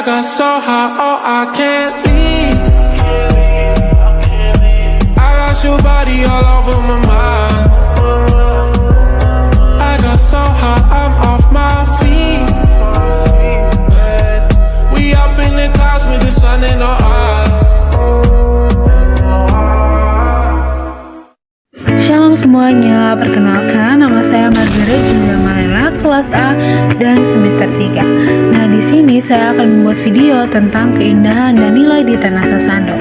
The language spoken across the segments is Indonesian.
got so high, oh, I can't leave. I got your body all over my mind. I got so high, I'm off my feet. We up in the clouds with the sun in our eyes. Shalom semuanya, perkenalkan nama saya Margaret Julia Malela, kelas A dan semester 3. Nah, di sini saya akan membuat video tentang keindahan dan nilai di Tanah Sasando.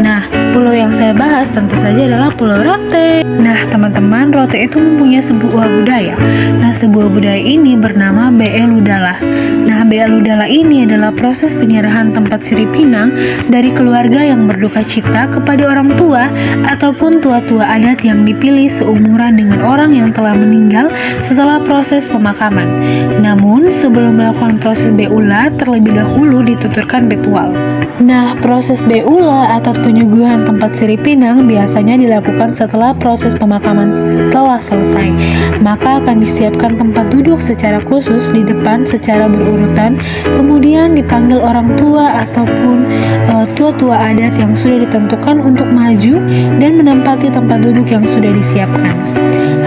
Nah, pulau yang saya bahas tentu saja adalah Pulau Rote. Nah, teman-teman, Rote itu mempunyai sebuah budaya. Nah, sebuah budaya ini bernama BL Udala. Nah, BL Udala ini adalah proses penyerahan tempat sirip pinang dari keluarga yang berduka cita kepada orang tua ataupun tua-tua adat yang dipilih seumuran dengan orang yang telah meninggal setelah proses pemakaman. Namun, sebelum melakukan proses beula, terlebih dahulu dituturkan ritual. Nah, proses beula atau penyuguhan tempat sirip pinang biasanya dilakukan setelah proses pemakaman telah selesai. Maka akan disiapkan tempat duduk secara khusus di depan secara berurutan, kemudian dipanggil orang tua ataupun tua-tua adat yang sudah ditentukan untuk maju dan menempati tempat duduk yang sudah disiapkan.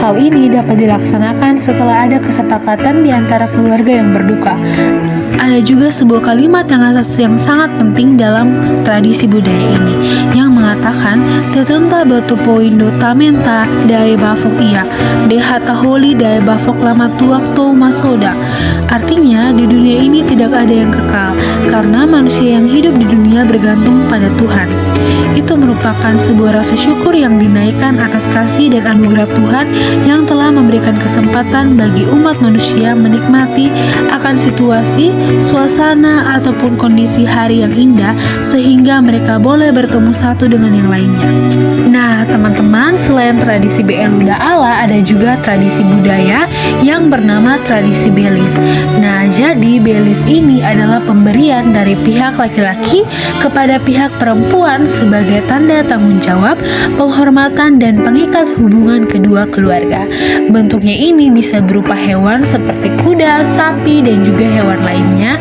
Hal ini dapat dilaksanakan setelah ada kesepakatan di antara keluarga yang berduka. Ada juga sebuah kalimat yang sangat penting dalam tradisi budaya ini yang mengatakan tetunta batu poindo tamenta dae bafok iya dehata holi dae bafok lama tuak tou masoda. Artinya di dunia ini tidak ada yang kekal karena manusia yang hidup di dunia bergantung pada Tuhan. Itu merupakan sebuah rasa syukur yang dinaikkan atas kasih dan anugerah Tuhan yang telah memberikan kesempatan bagi umat manusia menikmati akan situasi, suasana, ataupun kondisi hari yang indah sehingga mereka boleh bertemu satu dengan yang lainnya. Nah, teman-teman, selain tradisi BL Udala, ada juga tradisi budaya yang bernama tradisi Belis. Nah, jadi Belis ini adalah pemberian dari pihak laki-laki kepada pihak perempuan sebagai tanda tanggung jawab, penghormatan, dan pengikat hubungan kedua keluarga. Bentuknya ini bisa berupa hewan seperti kuda, sapi, dan juga hewan lainnya.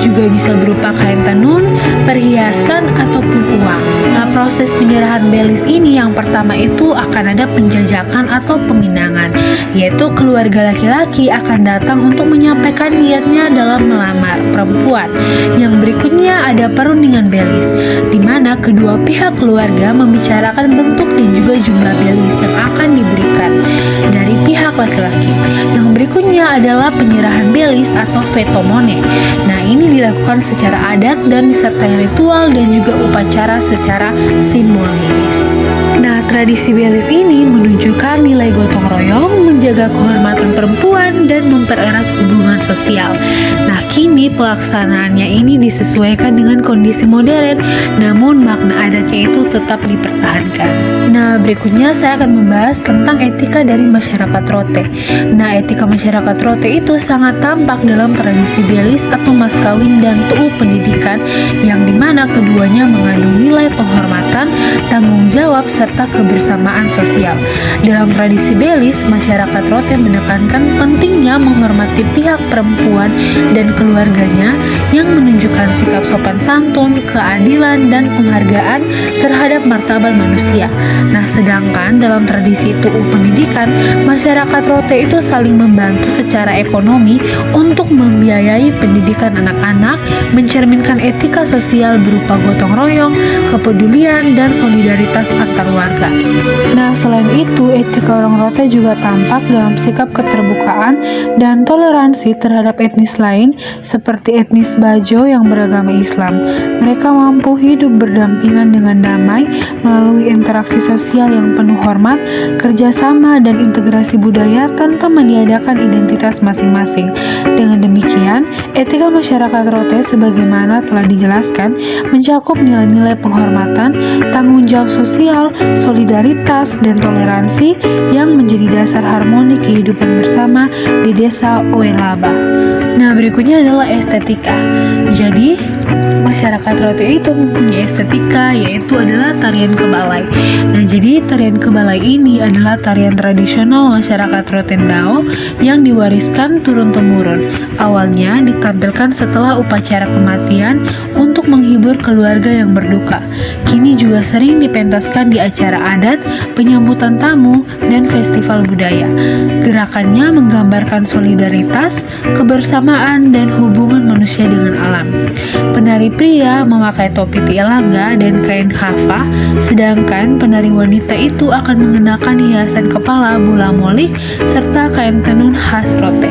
Juga bisa berupa kain tenun, perhiasan, ataupun uang. Nah, proses penyerahan belis ini yang pertama itu akan ada penjajakan atau peminangan, yaitu keluarga laki-laki akan datang untuk menyampaikan niatnya dalam melamar perempuan. Yang berikutnya ada perundingan belis, di mana kedua pihak keluarga membicarakan bentuk dan juga jumlah belis yang akan diberikan dari pihak laki-laki. Yang berikutnya adalah penyerahan belis atau vetomone. Nah, ini dilakukan secara adat dan disertai ritual dan juga upacara secara simbolis. Nah, tradisi belis ini menunjukkan nilai gotong royong, menjaga kehormatan perempuan, dan mempererat hubungan sosial. Nah, kini pelaksanaannya ini disesuaikan dengan kondisi modern, namun makna adatnya itu tetap dipertahankan. Nah, berikutnya saya akan membahas tentang etika dari masyarakat Rote. Nah, etika masyarakat Rote itu sangat tampak dalam tradisi belis atau mas kawin dan tu'u pendidikan, yang dimana keduanya mengandung nilai penghormatan, tanggung jawab, serta kebersamaan sosial. Dalam tradisi belis, masyarakat Rote menekankan pentingnya menghormati pihak perempuan dan keluarganya yang menunjukkan sikap sopan santun, keadilan, dan penghargaan terhadap martabat manusia. Nah, sedangkan dalam tradisi tu'u pendidikan, masyarakat Rote itu saling membantu secara ekonomi untuk membiayai pendidikan anak-anak, mencerminkan etika sosial berupa gotong royong, kepedulian, dan solidaritas antar warga. Nah, selain itu, etika orang Rote juga tampak dalam sikap keterbukaan dan toleransi terhadap etnis lain seperti etnis Bajo yang beragama Islam. Mereka mampu hidup berdampingan dengan damai melalui interaksi sosial yang penuh hormat, kerjasama, dan integrasi budaya tanpa meniadakan identitas masing-masing. Dengan demikian, etika masyarakat Rote sebagaimana telah dijelaskan mencakup nilai-nilai penghormatan, tanggung jawab sosial, solidaritas, dan toleransi yang menjadi dasar harmoni kehidupan bersama di desa Oelaba. Nah, berikutnya adalah estetika. Jadi masyarakat Rote itu mempunyai estetika, yaitu adalah tarian kebalai. Nah, jadi tarian kebalai ini adalah tarian tradisional masyarakat Rotendao yang diwariskan turun-temurun. Awalnya ditampilkan setelah upacara kematian untuk menghibur keluarga yang berduka. Kini juga sering dipentaskan di acara adat, penyambutan tamu, dan festival budaya. Gerakannya menggambarkan solidaritas, kebersamaan, dan hubungan manusia dengan alam. Penari pria memakai topi tialanga dan kain hafa, sedangkan penari wanita itu akan mengenakan hiasan kepala bola molik serta kain tenun khas Rote.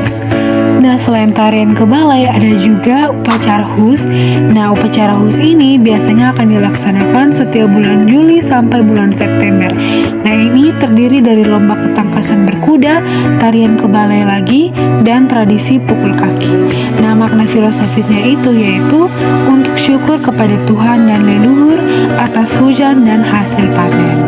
Nah, selain tarian kebalai, ada juga upacara hus. Nah, upacara hus ini biasanya akan dilaksanakan setiap bulan Juli sampai bulan September. Nah, ini terdiri dari lomba ketangkasan berkuda, tarian kebalai lagi, dan tradisi pukul kaki. Nah, makna filosofisnya itu yaitu untuk syukur kepada Tuhan dan leluhur atas hujan dan hasil panen.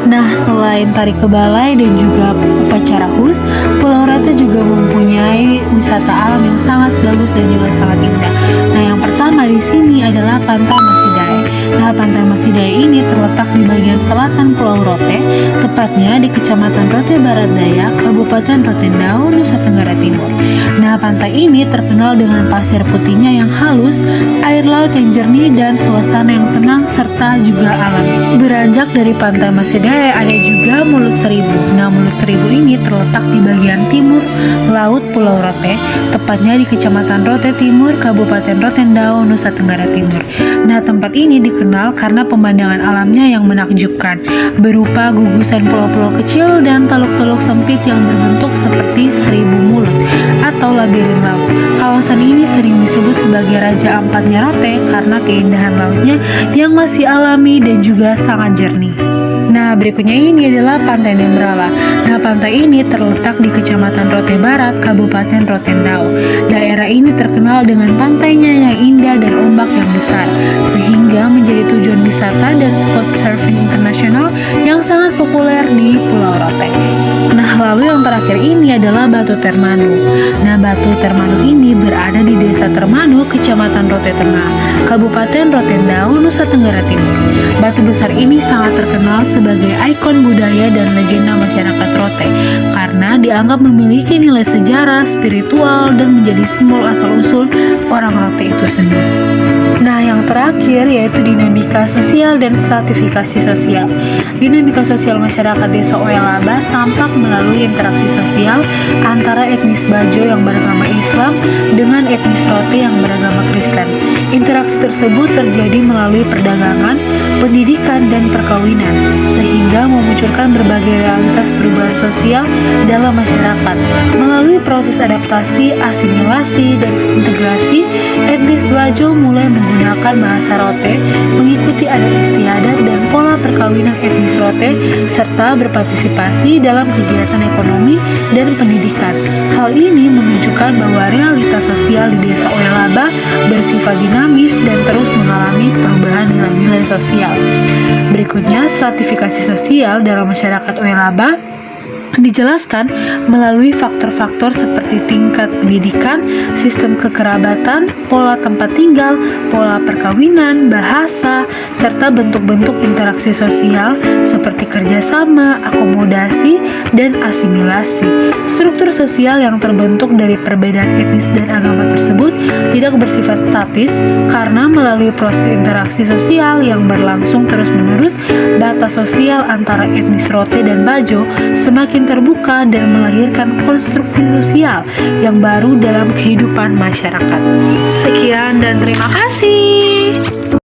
Nah, selain tari kebalai dan juga upacara hus, Pulau Rote juga mempunyai wisata alam yang sangat bagus dan juga sangat indah. Nah, yang pertama di sini adalah Pantai Masidae. Nah, Pantai Masidae ini terletak di bagian selatan Pulau Rote, tepatnya di Kecamatan Rote Barat Daya, Kabupaten Rotendao, Nusa Tenggara Timur. Nah, pantai ini terkenal dengan pasir putihnya yang halus, air laut yang jernih, dan suasana yang tenang serta juga alami. Beranjak dari Pantai Masidae ada juga Mulut Seribu. Nah, Mulut Seribu ini terletak di bagian timur laut Pulau Rote, tepatnya di Kecamatan Rote Timur, Kabupaten Rotendao, Nusa Tenggara Timur. Nah, tempat ini dikenal karena pemandangan alamnya yang menakjubkan, berupa gugusan pulau-pulau kecil dan teluk-teluk sempit yang berbentuk seperti seribu mulut atau labirin laut. Kawasan ini sering disebut sebagai Raja Ampatnya Rote karena keindahan lautnya yang masih alami dan juga sangat jernih. Nah, berikutnya ini adalah Pantai Nembrala. Nah, pantai ini terletak di Kecamatan Rote Barat, Kabupaten Rotendao. Daerah ini terkenal dengan pantainya yang indah dan ombak yang besar, sehingga menjadi tujuan wisata dan spot surfing internasional yang sangat populer di Pulau Rote. Nah, lalu yang terakhir ini adalah Batu Termanu. Nah, Batu Termanu ini berada di Desa Termanu, Kecamatan Rote Tengah, Kabupaten Rotendao, Nusa Tenggara Timur. Batu besar ini sangat terkenal sebagai ikon budaya dan legenda masyarakat Rote karena dianggap memiliki nilai sejarah, spiritual, dan menjadi simbol asal-usul orang Rote itu sendiri. Nah, yang terakhir yaitu dinamika sosial dan stratifikasi sosial. Dinamika sosial masyarakat Desa Oelaba tampak melalui interaksi sosial antara etnis Bajo yang beragama Islam dengan etnis Rote yang beragama Kristen. Interaksi tersebut terjadi melalui perdagangan, pendidikan, dan perkawinan, sehingga memunculkan berbagai realitas perubahan sosial dalam masyarakat. Melalui proses adaptasi, asimilasi, dan integrasi, etnis Bajo mulai menggunakan bahasa Rote, mengikuti adat istiadat dan pola perkawinan etnis Rote, serta berpartisipasi dalam kegiatan ekonomi dan pendidikan. Hal ini menunjukkan bahwa realitas sosial di Desa Oelaba bersifat dinamis dan terus mengalami perubahan nilai-nilai sosial. Berikutnya, stratifikasi sosial dalam masyarakat Oelaba dijelaskan melalui faktor-faktor seperti tingkat pendidikan, sistem kekerabatan, pola tempat tinggal, pola perkawinan, bahasa, serta bentuk-bentuk interaksi sosial seperti kerjasama, akomodasi, dan asimilasi. Struktur sosial yang terbentuk dari perbedaan etnis dan agama tersebut tidak bersifat statis karena melalui proses interaksi sosial yang berlangsung terus-menerus, batas sosial antara etnis Rote dan Bajo semakin terbuka dan melahirkan konstruksi sosial yang baru dalam kehidupan masyarakat. Sekian dan terima kasih.